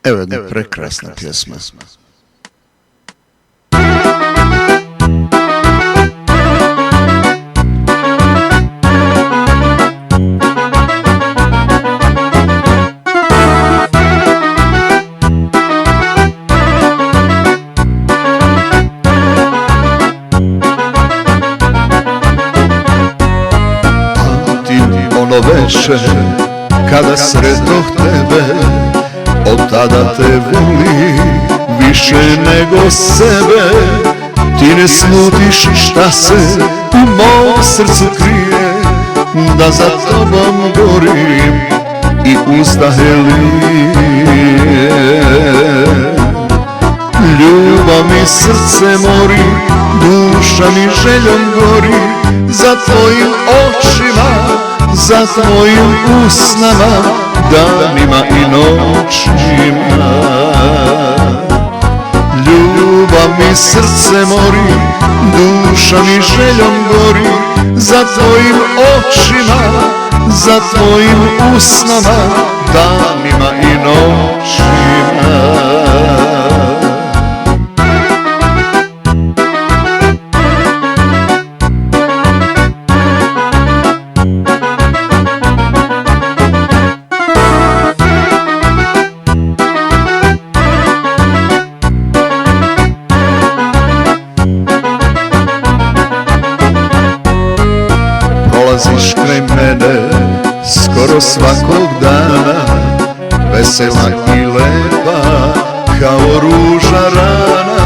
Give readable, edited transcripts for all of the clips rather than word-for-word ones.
Evo jedna prekrasna pjesma. Ono večer kada sretnoh tebe, od tada te voli više nego sebe. Ti ne slutiš šta se u mom srcu krije, da za tobom gorim i uzdahe lije. Ljubav mi srce mori, duša mi željom gori, za tvojim očima, za tvojim usnama, danima i noćima. Ljubav mi srce mori, duša mi željom gori, za tvojim očima, za tvojim usnama, danima i noćima. Prolaziš kraj mene skoro svakog dana, vesela i lepa kao ruža rana.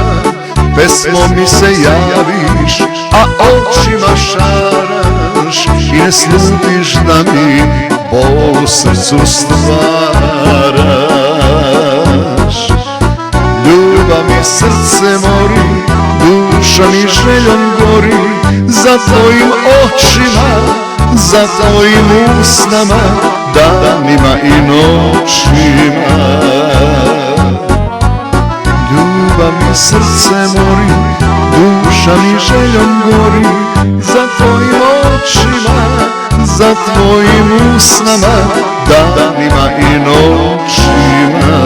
Pesmom mi se javiš, a očima šaraš, i ne slutiš da mi bol u srcu stvaraš. Ljubav mi srce mori, duša mi željom gori, za tvojim očima, za tvojim usnama, danima i noćima. Ljubav mi srce mori, duša mi željom gori, za tvojim očima, za tvojim usnama, danima i noćima.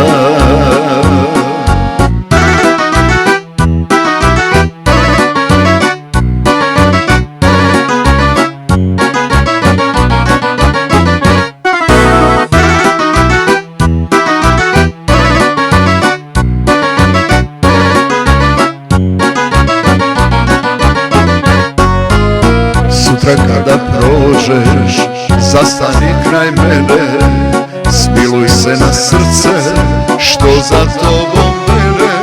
Sutra kada prođeš, zastani kraj mene, smiluj se na srce što za tobom vene.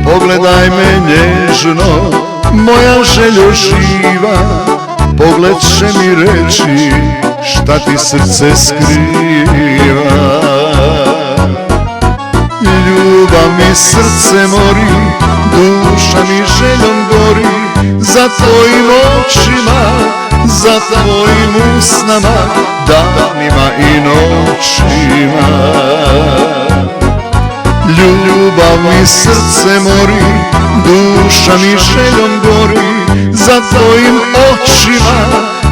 Pogledaj me nježno, moja željo živa, pogled će mi reći šta ti srce skriva. Ljubav mi srce mori, duša mi željom gori, za tvojim očima, za tvojim usnama, danima i noćima. Ljubav mi srce mori, duša mi željom gori, za tvojim očima,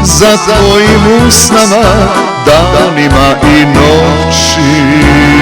za tvojim usnama, danima i noćima.